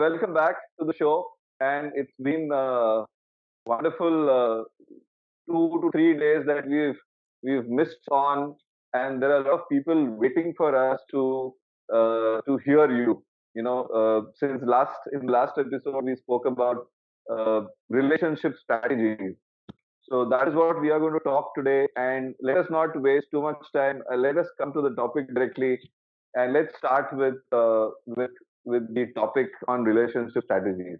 welcome back to the show. And it's been wonderful 2 to 3 days that we've missed on, and there are a lot of people waiting for us to hear you. Since last in the last episode we spoke about relationship strategies. So that is what we are going to talk today. And let us not waste too much time. Let us come to the topic directly, and let's start with the topic on relationship strategies.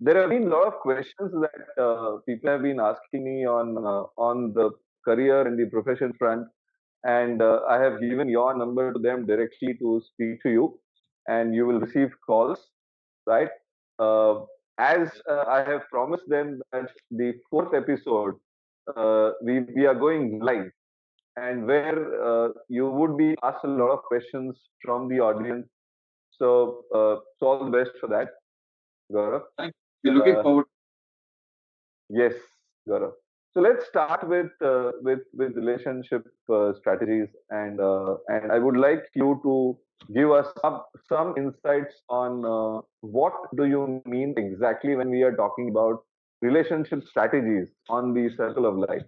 There have been a lot of questions that people have been asking me on the career and the profession front, and I have given your number to them directly to speak to you, and you will receive calls, right? Uh, as I have promised them that the fourth episode, we are going live, and where you would be asked a lot of questions from the audience. So all the best for that, Gaurav. Thank you. We're looking Uh, forward. yes, Gaurav. So let's start with relationship strategies, and I would like you to give us some insights on what do you mean exactly when we are talking about relationship strategies on the circle of life.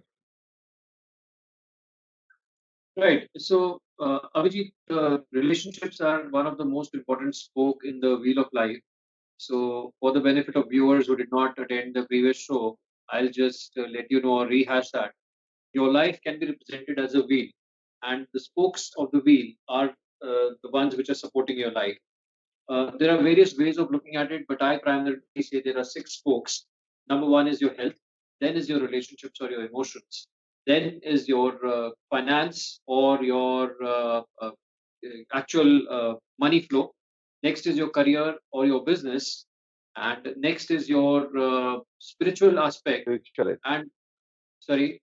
Right. So, Abhijeet, relationships are one of the most important spoke in the wheel of life. So, for the benefit of viewers who did not attend the previous show, I'll just let you know or rehash that. Your life can be represented as a wheel, and the spokes of the wheel are the ones which are supporting your life. There are various ways of looking at it, but I primarily say there are six spokes. Number one is your health, then is your relationships or your emotions, then is your finance or your actual money flow. Next is your career or your business, and next is your spiritual aspect. Spirituality. And sorry,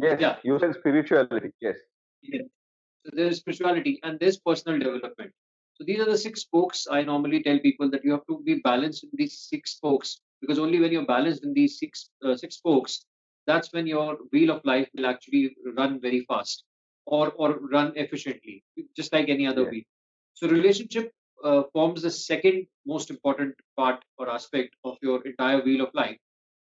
Yes, yeah, you said spirituality. Yes. yeah. So there is spirituality and there's personal development. So these are the six spokes. I normally tell people that you have to be balanced in these six spokes, because only when you're balanced in these six spokes, that's when your wheel of life will actually run very fast or run efficiently, just like any other Yes. wheel. So relationship forms the second most important part or aspect of your entire wheel of life.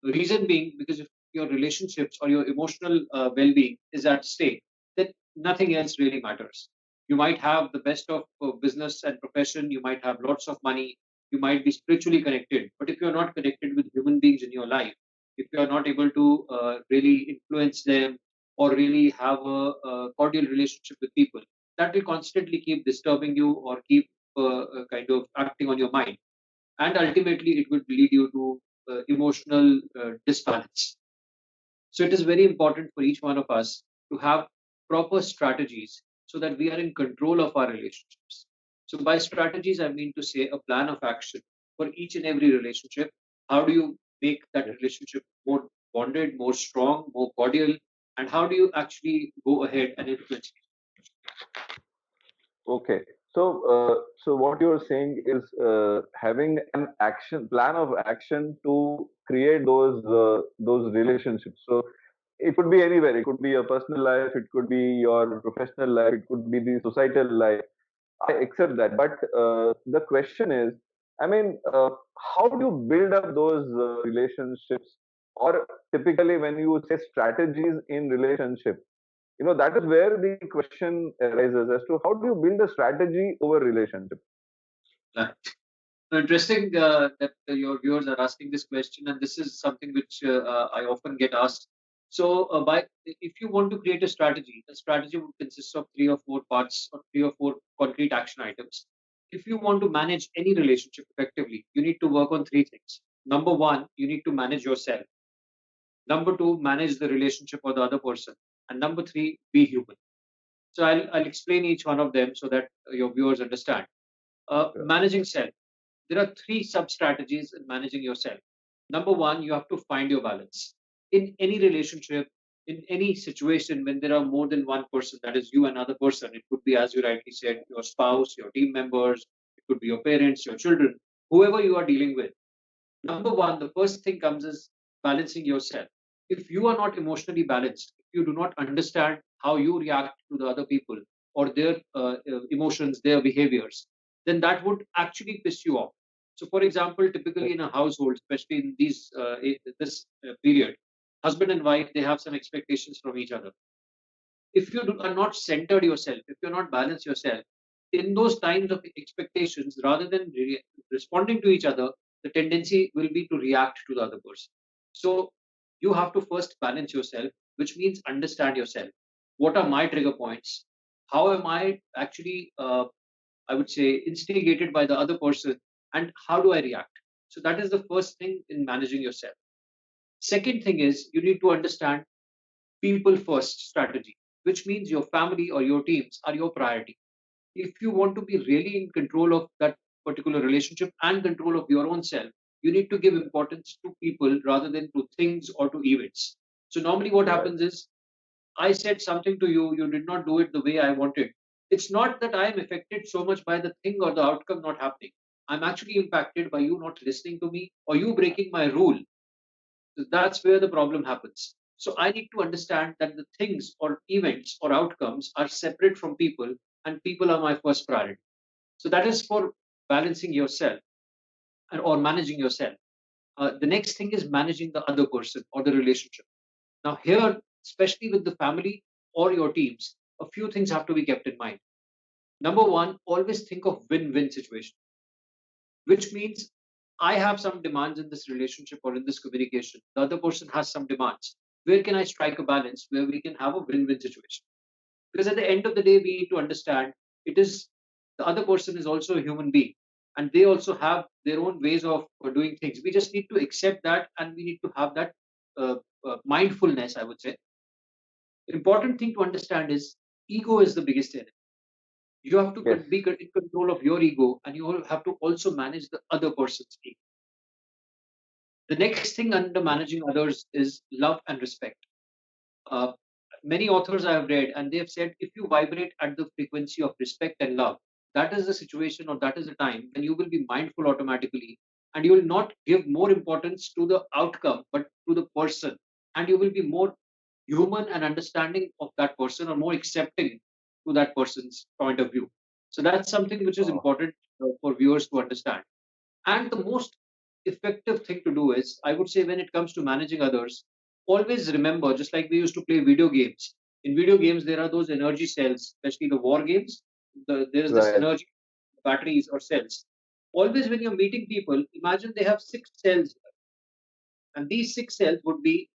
The reason being because if your relationships or your emotional well-being is at stake, then nothing else really matters. You might have the best of business and profession, you might have lots of money, you might be spiritually connected, but if you're not connected with human beings in your life, if you're not able to really influence them or really have a cordial relationship with people, that will constantly keep disturbing you or keep kind of acting on your mind, and ultimately it would lead you to emotional disbalance. So it is very important for each one of us to have proper strategies so that we are in control of our relationships. So by strategies, I mean to say a plan of action for each and every relationship. How do you make that Yes. relationship more bonded, more strong, more cordial, and how do you actually go ahead and influence it? Okay. So what you're saying is having an action plan of action to create those relationships. So it could be anywhere. It could be your personal life. It could be your professional life. It could be the societal life. I accept that. But the question is, I mean, how do you build up those relationships? Or typically, when you say strategies in relationship, that is where the question arises as to how do you build a strategy over relationship. Right. So interesting that your viewers are asking this question, and this is something which I often get asked. So, by if you want to create a strategy would consist of three or four parts or three or four concrete action items. If you want to manage any relationship effectively, you need to work on three things. Number one, you need to manage yourself. Number two, manage the relationship or the other person. And number three, be human. So I'll explain each one of them so that your viewers understand. Sure. Managing self, there are three sub strategies in managing yourself. Number one, you have to find your balance. In any relationship, in any situation, when there are more than one person, that is you and another person, it could be, as you rightly said, your spouse, your team members, it could be your parents, your children, whoever you are dealing with. Number one, the first thing comes is balancing yourself. If you are not emotionally balanced, if you do not understand how you react to the other people or their emotions, their behaviors, then that would actually piss you off. So, for example, typically in a household, especially in this period, husband and wife, they have some expectations from each other. If you are not centered yourself, if you're not balanced yourself, in those times of expectations, rather than responding to each other, the tendency will be to react to the other person. So you have to first balance yourself, which means understand yourself. What are my trigger points? How am I actually, I would say, instigated by the other person? And how do I react? So that is the first thing in managing yourself. Second thing is you need to understand people first strategy, which means your family or your teams are your priority. If you want to be really in control of that particular relationship and control of your own self, you need to give importance to people rather than to things or to events. So, normally, what Right. happens is I said something to you, you did not do it the way I wanted. It's not that I am affected so much by the thing or the outcome not happening. I'm actually impacted by you not listening to me or you breaking my rule. That's where the problem happens. So I need to understand that the things or events or outcomes are separate from people, and people are my first priority. So that is for balancing yourself or managing yourself. The next thing is managing the other person or the relationship. Now, here, especially with the family or your teams, a few things have to be kept in mind. Number one, always think of win-win situation, which means I have some demands in this relationship or in this communication. The other person has some demands. Where can I strike a balance where we can have a win win situation? Because at the end of the day, we need to understand it is the other person is also a human being and they also have their own ways of doing things. We just need to accept that and we need to have that mindfulness, I would say. Important thing to understand is ego is the biggest enemy. You have to Yes. be in control of your ego and you have to also manage the other person's ego. The next thing under managing others is love and respect. Uh, Many authors I have read, and they have said if you vibrate at the frequency of respect and love, that is the situation or that is the time when you will be mindful automatically and you will not give more importance to the outcome but to the person. And you will be more human and understanding of that person or more accepting to that person's point of view. So that's something which is Oh, important for viewers to understand. And the most effective thing to do is, I would say, when it comes to managing others, always remember, just like we used to play video games. In video games, there are those energy cells, especially the war games. There is this right. energy batteries or cells. Always, when you're meeting people, imagine they have six cells, and these six cells would be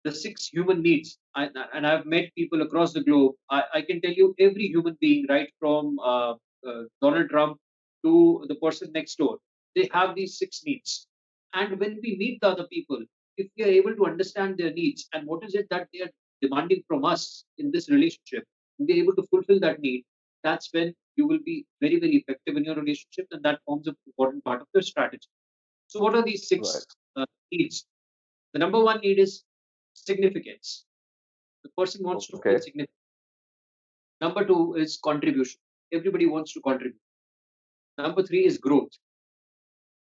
the six human needs. And I've met people across the globe. I can tell you every human being, right from Donald Trump to the person next door, they have these six needs. And when we meet the other people, if we are able to understand their needs and what is it that they are demanding from us in this relationship, and be able to fulfill that need, that's when you will be very, very effective in your relationship, and that forms an important part of your strategy. So, what are these Right. six needs? The number one need is significance. The person wants to Okay. feel significant. Number two is contribution. Everybody wants to contribute. Number three is growth.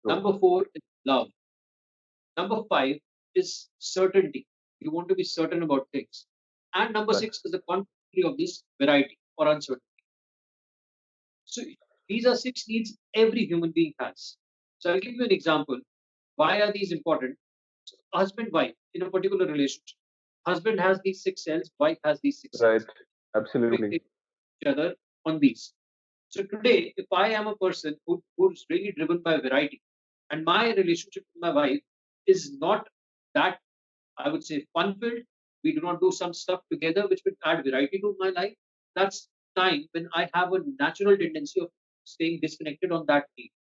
Good. Number four is love. Number five is certainty. You want to be certain about things. And number Right. six is the contrary of this variety or uncertainty. So these are six needs every human being has. So I'll give you an example. Why are these important? So husband, wife in a particular relationship. Husband has these six cells, wife has these six Right. cells. Absolutely. Each other on these. So today, if I am a person who's really driven by variety, and my relationship with my wife is not that, I would say, fun filled, we do not do some stuff together which would add variety to my life. That's time when I have a natural tendency of staying disconnected on that need.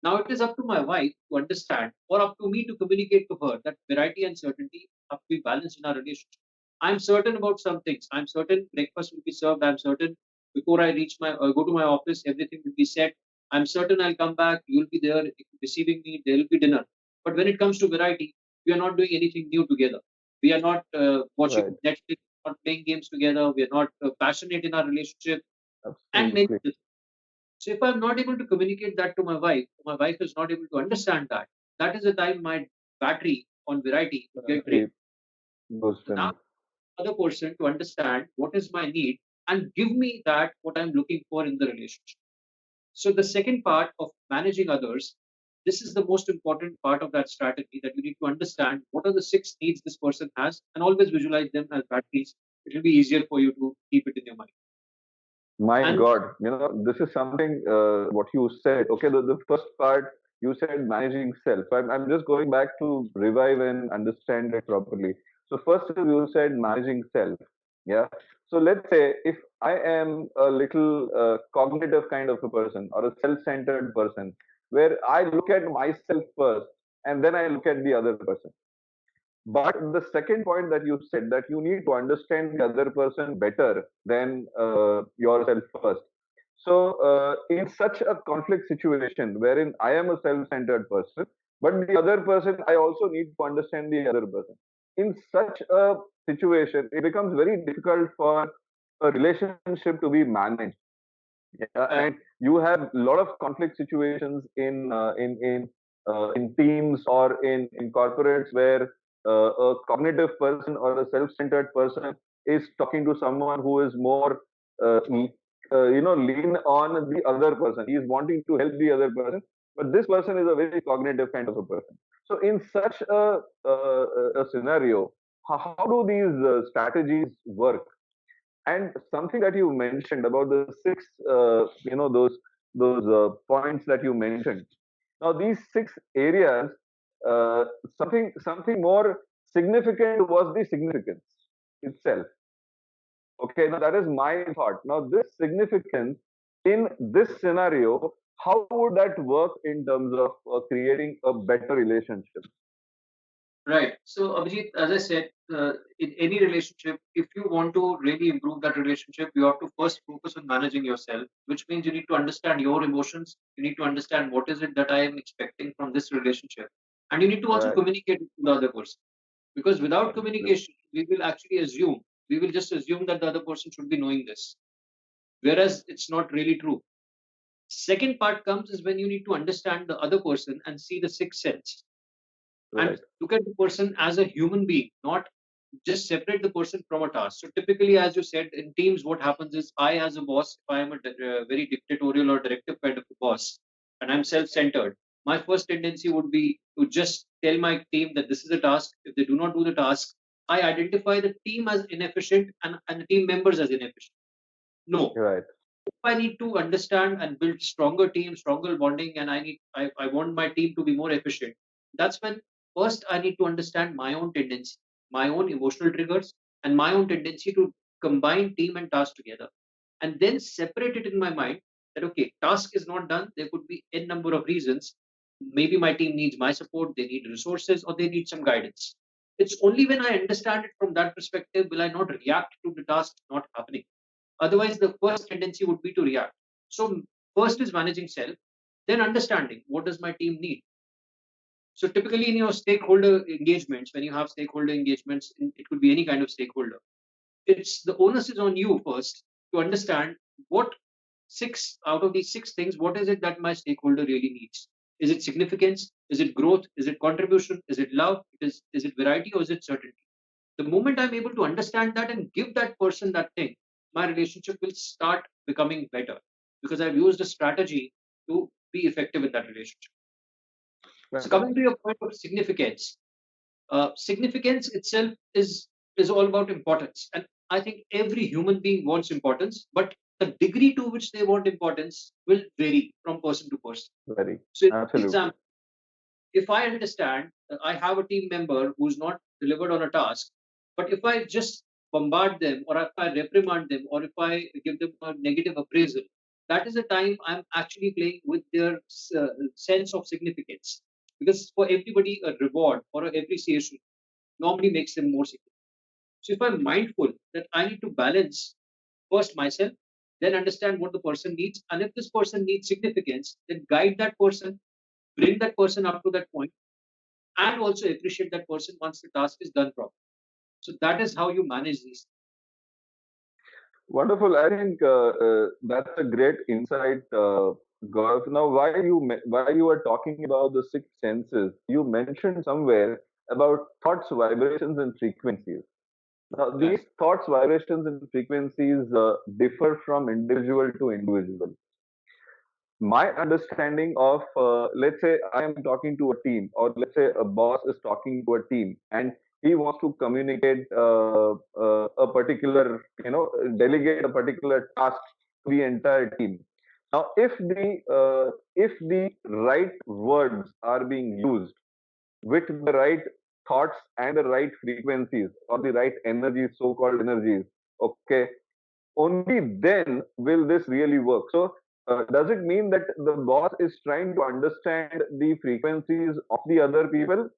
Now it is up to my wife to understand, or up to me to communicate to her that variety and certainty have to be balanced in our relationship. I'm certain about some things. I'm certain breakfast will be served. I'm certain before I reach my go to my office, everything will be set. I'm certain I'll come back. You'll be there receiving me. There will be dinner. But when it comes to variety, we are not doing anything new together. We are not watching Right. Netflix, not playing games together. We are not passionate in our relationship, and many Absolutely. others. So if I'm not able to communicate that to my wife is not able to understand that. That is the time my battery on variety will get drained. Battery goes So now dim. other person to understand what is my need and give me that what I'm looking for in the relationship. So the second part of managing others, this is the most important part of that strategy, that you need to understand what are the six needs this person has and always visualize them as that needs. It will be easier for you to keep it in your mind. My And God, this is something what you said. Okay, the first part you said managing self. I'm just going back to revive and understand it properly. So first is you said managing self. Yeah. So let's say if I am a little cognitive kind of a person or a self-centered person, where I look at myself first and then I look at the other person. But the second point that you said, that you need to understand the other person better than yourself first. So, in such a conflict situation wherein I am a self-centered person, but the other person, I also need to understand the other person. In such a situation, it becomes very difficult for a relationship to be managed. Yeah, uh, and you have a lot of conflict situations in teams or in corporates where a cognitive person or a self-centered person is talking to someone who is more lean on the other person. He is wanting to help the other person, but this person is a very cognitive kind of a person. So in such a scenario, how do these strategies work? And something that you mentioned about the six, those points that you mentioned. Now, these six areas, uh, something more significant was the significance itself. Okay, now that is my thought. Now, this significance in this scenario, how would that work in terms of creating a better relationship? right. So, Abhijit, as I said, in any relationship, if you want to really improve that relationship, you have to first focus on managing yourself, which means you need to understand your emotions. You need to understand what is it that I am expecting from this relationship. And you need to also Right. communicate it to the other person. Because without Absolutely. communication, we will just assume that the other person should be knowing this, whereas it's not really true. Second part comes is when you need to understand the other person and see the sixth sense and Right. look at the person as a human being, not just separate the person from a task. So typically, as you said, in teams, what happens is I, as a boss, if I am a very dictatorial or directive kind of a boss, and I'm self-centered, my first tendency would be to just tell my team that this is a task. If they do not do the task, I identify the team as inefficient and the team members as inefficient. No, Right. if I need to understand and build stronger teams, stronger bonding, and I want my team to be more efficient, that's when first I need to understand my own tendency, my own emotional triggers, and my own tendency to combine team and task together. And then separate it in my mind that okay, task is not done. There could be n number of reasons. Maybe my team needs my support, they need resources, or they need some guidance. It's only when I understand it from that perspective will I not react to the task not happening. Otherwise, the first tendency would be to react. So first is managing self, then understanding what does my team need. So typically in your stakeholder engagements, when you have stakeholder engagements, it could be any kind of stakeholder. It's the onus is on you first to understand what six out of these six things, what is it that my stakeholder really needs? Is it significance? Is it growth? Is it contribution? Is it love? Is it variety or is it certainty? The moment I'm able to understand that and give that person that thing, my relationship will start becoming better because I've used a strategy to be effective in that relationship. So Right. coming to your point of significance, significance itself is all about importance, and I think every human being wants importance, but the degree to which they want importance will vary from person to person. Very. So, Absolutely. example, if I understand that I have a team member who's not delivered on a task, but if I just bombard them or if I reprimand them or if I give them a negative appraisal, that is the time I'm actually playing with their sense of significance. Because for everybody, a reward or a appreciation normally makes them more significant. So if I'm mindful that I need to balance first myself, then understand what the person needs, and if this person needs significance, then guide that person, bring that person up to that point and also appreciate that person once the task is done properly. So that is how you manage these. Wonderful. I think that's a great insight, Gaurav. Now, while you were talking about the six senses, you mentioned somewhere about thoughts, vibrations, and frequencies. Now, Right. these thoughts, vibrations, and frequencies differ from individual to individual. my understanding of, let's say I am talking to a team, or let's say a boss is talking to a team, and he wants to communicate a particular, delegate a particular task to the entire team. Now, if the right words are being used with the right thoughts and the right frequencies, or the right energies, so-called energies, okay, only then will this really work. So, does it mean that the boss is trying to understand the frequencies of the other people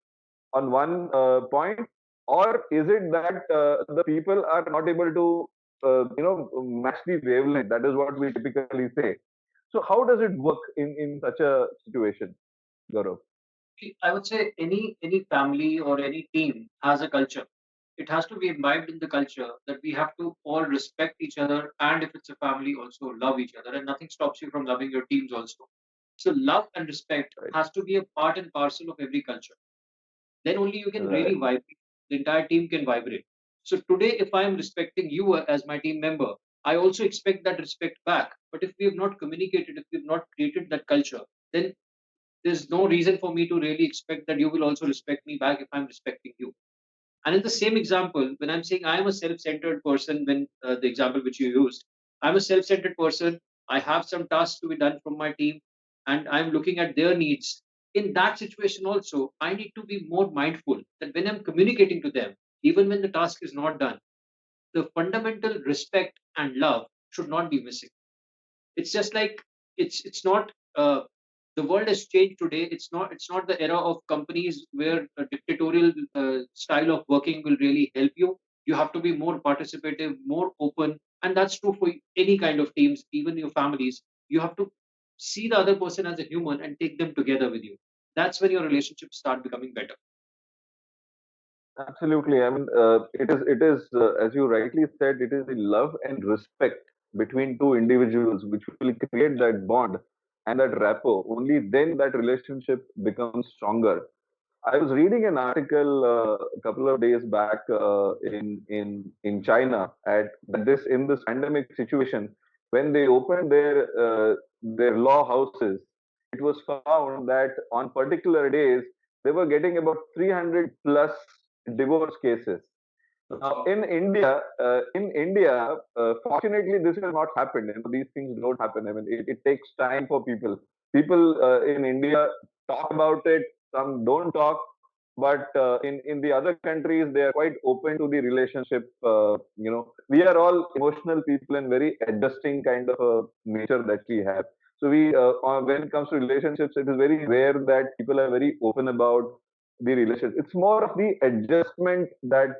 on one point, or is it that the people are not able to, match the wavelength? That is what we typically say. So, how does it work in such a situation, Gaurav? I would say any family or any team has a culture. It has to be imbibed in the culture that we have to all respect each other, and if it's a family, also love each other, and nothing stops you from loving your teams also. So love and respect Right, has to be a part and parcel of every culture. Then only you can really right, vibrate. The entire team can vibrate. So today, if I am respecting you as my team member, I also expect that respect back. But if we have not communicated, if we have not created that culture, then there's no reason for me to really expect that you will also respect me back if I'm respecting you. And in the same example, when I'm saying I am a self-centered person, when the example which you used, I'm a self-centered person. I have some tasks to be done from my team, and I'm looking at their needs. In that situation, also, I need to be more mindful that when I'm communicating to them, even when the task is not done, the fundamental respect and love should not be missing. It's just like it's not the world has changed today. It's not the era of companies where a dictatorial style of working will really help you. You have to be more participative, more open, and that's true for any kind of teams, even your families. You have to see the other person as a human and take them together with you. That's when your relationships start becoming better. absolutely. I mean, it is, as you rightly said, it is the love and respect between two individuals which will create that bond and that rapport. Only then that relationship becomes stronger. I was reading an article a couple of days back in China at that this in this pandemic situation, when they opened their law houses, it was found that on particular days they were getting about 300 plus divorce cases. Now, So In India, fortunately, this has not happened. These things don't happen. I mean, it takes time for people. People in India talk about it. Some don't talk, but in the other countries, they are quite open to the relationship. We are all emotional people and very adjusting kind of a nature that we have. So when it comes to relationships, it is very rare that people are very open about the relationship. It's more of the adjustment that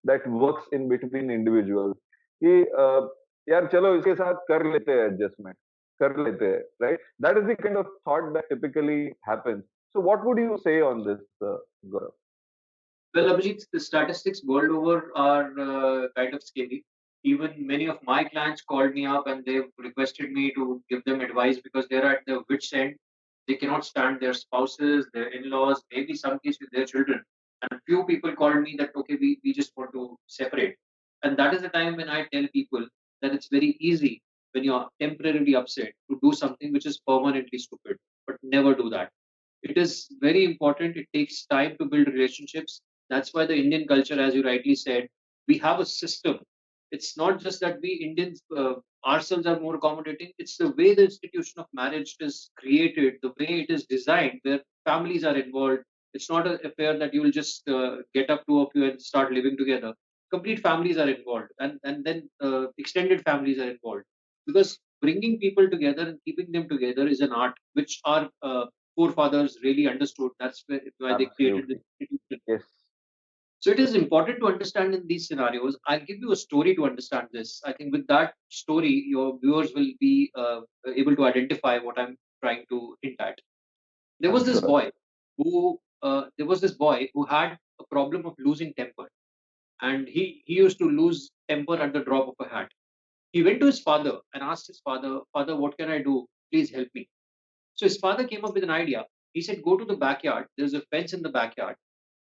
that works in between individuals. कि यार चलो इसके साथ कर लेते हैं adjustment, कर लेते हैं, right? That is the kind of thought that typically happens. So what would you say on this, Gaurav? well, Abhijeet, the statistics world over are kind of scary. Even many of my clients called me up and they've requested me to give them advice because they're at their wits' end. They cannot stand their spouses, their in-laws, maybe some case with their children. And few people called me that okay, we just want to separate. And that is the time when I tell people that it's very easy when you're temporarily upset to do something which is permanently stupid. But never do that. It is very important. It takes time to build relationships. That's why the Indian culture, as you rightly said, we have a system. It's not just that we Indians ourselves are more accommodating. It's the way the institution of marriage is created, the way it is designed, where families are involved. It's not an affair that you will just get up two of you and start living together. Complete families are involved, and then extended families are involved. Because bringing people together and keeping them together is an art which our forefathers really understood. That's why they created this Absolutely. institution. Yes. So it is important to understand in these scenarios. I'll give you a story to understand this. I think with that story, your viewers will be able to identify what I'm trying to hint at. There I'm was this sure. boy who had a problem of losing temper, and he used to lose temper at the drop of a hat. He went to his father and asked his father, "Father, what can I do? Please help me." So his father came up with an idea. He said, "Go to the backyard. There's a fence in the backyard.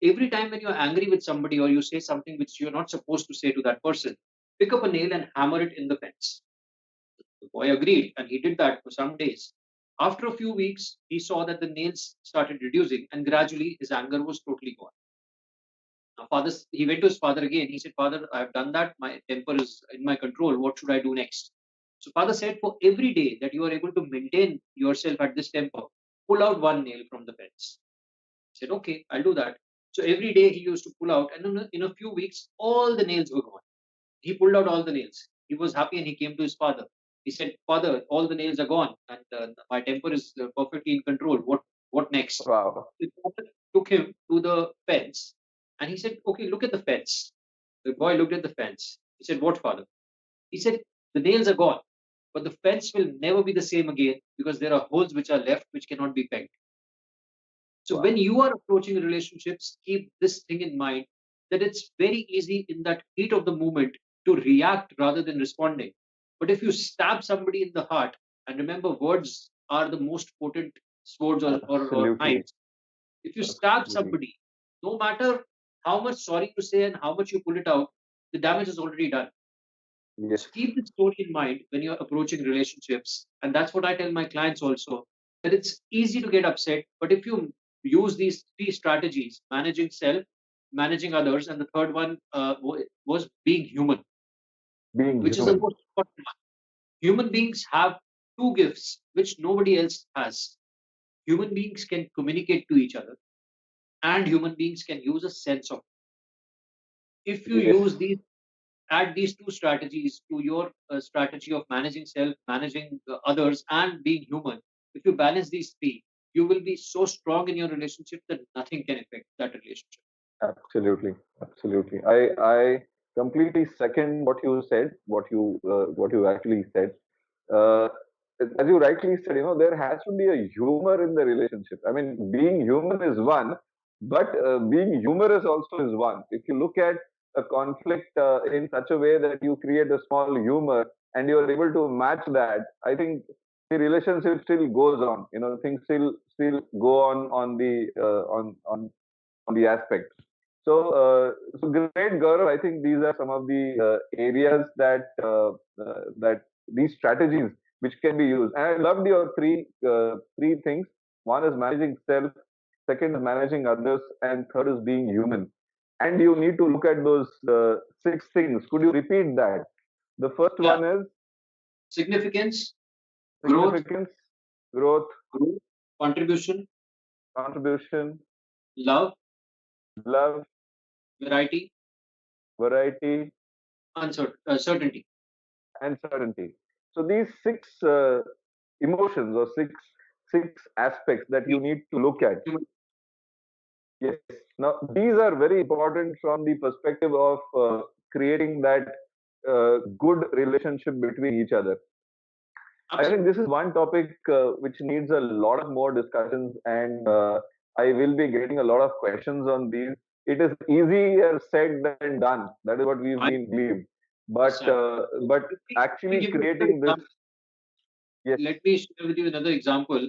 Every time when you're angry with somebody or you say something which you're not supposed to say to that person, pick up a nail and hammer it in the fence. The boy agreed, and he did that for some days. After a few weeks, he saw that the nails started reducing, and gradually his anger was totally gone. Now, he went to his father again. He said, "Father, I have done that. My temper is in my control. What should I do next?" So, father said, "For every day that you are able to maintain yourself at this temper, pull out one nail from the fence." He said, "Okay, I'll do that." So, every day he used to pull out, and in a few weeks, all the nails were gone. He pulled out all the nails. He was happy and he came to his father. He said, "Father, all the nails are gone and my temper is perfectly in control. What next?" Wow. The father took him to the fence and he said, "Okay, look at the fence." The boy looked at the fence. He said, "What, father?" He said, "The nails are gone, but the fence will never be the same again because there are holes which are left which cannot be pegged." So when Wow. you are approaching relationships, keep this thing in mind that it's very easy in that heat of the moment to react rather than responding. But if you stab somebody in the heart, and remember, words are the most potent swords or Absolutely. knives. If you stab Absolutely. somebody, no matter how much sorry you say and how much you pull it out, the damage is already done. Yes. So keep this story in mind when you're approaching relationships. And that's what I tell my clients also, that it's easy to get upset. But if you use these three strategies, managing self, managing others, and the third one was being human, Being which is the human. most important one. Human beings have two gifts which nobody else has. Human beings can communicate to each other, and human beings can use a sense of. If you Yes. use these add these two strategies to your strategy of managing self, managing others, and being human. If you balance these three, you will be so strong in your relationship that nothing can affect that relationship. Absolutely. Absolutely. I completely second what you said, what you actually said. uh, as you rightly said, there has to be a humor in the relationship. I mean, being human is one, but being humorous also is one. If you look at a conflict in such a way that you create a small humor and you are able to match that, I think the relationship still goes on. Things still go on the on the aspect. So great, Gaurav. I think these are some of the areas that these strategies which can be used. And I loved your three things. One is managing self, second is managing others, and third is being human. And you need to look at those six things. Could you repeat that? The first Yeah, one is significance, growth, significance, growth, growth, contribution, contribution, love, love, variety, variety, certainty. and certainty. So these six emotions or six aspects that you need to look at. Human- Yes. Now these are very important from the perspective of creating that good relationship between each other. I think Absolutely. this is one topic which needs a lot of more discussions, and I will be getting a lot of questions on these. It is easier said than done. That is what we've I been believed. understand. But Let me actually give you another creating this, example. yes, Let me share with you another example.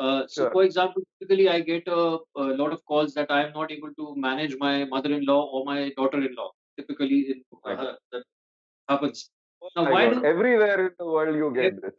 So, sure, for example, typically I get a lot of calls that I am not able to manage my mother-in-law or my daughter-in-law. Typically, oh my God, that happens. oh Now, my why God, do everywhere in the world you get this.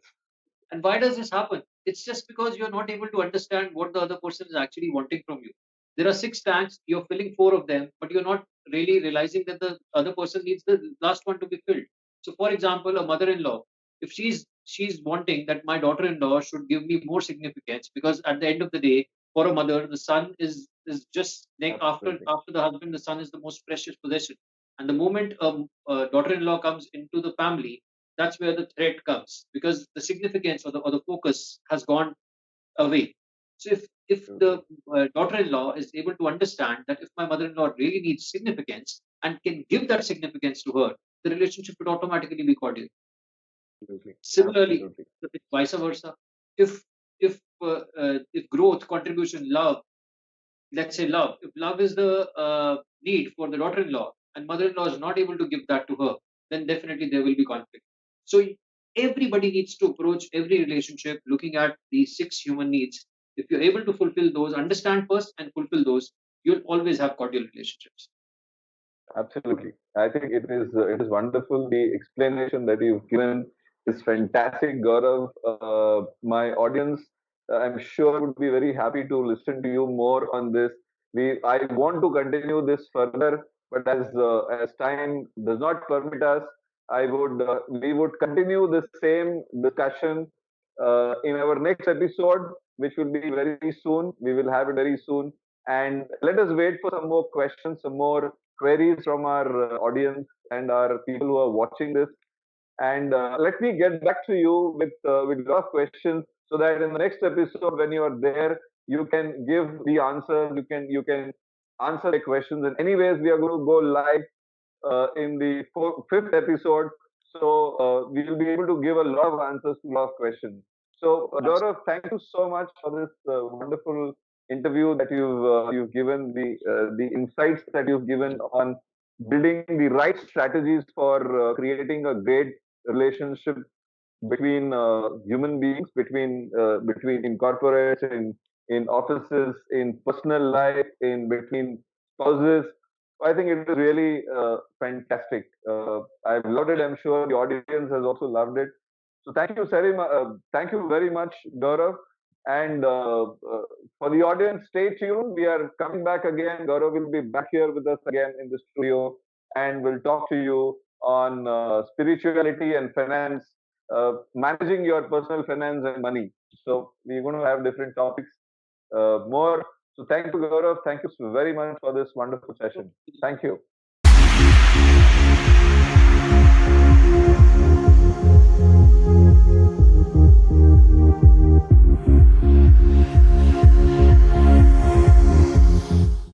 and why does this happen? It's just because you're not able to understand what the other person is actually wanting from you. There are six tanks, you're filling four of them, but you're not really realizing that the other person needs the last one to be filled. So, for example, a mother-in-law, if she's wanting that my daughter-in-law should give me more significance, because at the end of the day, for a mother, the son is just like Absolutely, after the husband, the son is the most precious possession. And the moment a daughter-in-law comes into the family, that's where the threat comes because the significance or the focus has gone away. So if absolutely, the daughter-in-law is able to understand that if my mother-in-law really needs significance and can give that significance to her, the relationship would automatically be cordial. absolutely, Similarly, absolutely, if vice versa, if if growth, contribution, love, let's say love, if love is the need for the daughter-in-law and mother-in-law is not able to give that to her, then definitely there will be conflict. So everybody needs to approach every relationship looking at these six human needs. If you're able to fulfill those, understand first and fulfill those, you'll always have cordial relationships. absolutely. I think it is wonderful the explanation that you've given is fantastic, Gaurav. My audience, I'm sure, would be very happy to listen to you more on this. I want to continue this further, but as time does not permit us, we would continue the same discussion in our next episode, which will be very soon. We will have it very soon, and let us wait for some more questions, some more queries from our audience and our people who are watching this. And let me get back to you with a lot of questions, so that in the next episode, when you are there, you can give the answers. You can answer the questions. And anyways, we are going to go live in the fifth episode, so we will be able to give a lot of answers to a lot of questions. So, Gaurav, thank you so much for this wonderful interview that you've given, the insights that you've given on building the right strategies for creating a great relationship between human beings, between in corporates, in offices, in personal life, in between spouses. I think it is really fantastic. I've loved it. I'm sure the audience has also loved it. So thank you very much, Gaurav. And for the audience, stay tuned. We are coming back again. Gaurav will be back here with us again in the studio, and we'll talk to you on spirituality and finance, managing your personal finance and money. So we're going to have different topics more. So thank you, Gaurav. Thank you very much for this wonderful session. Thank you.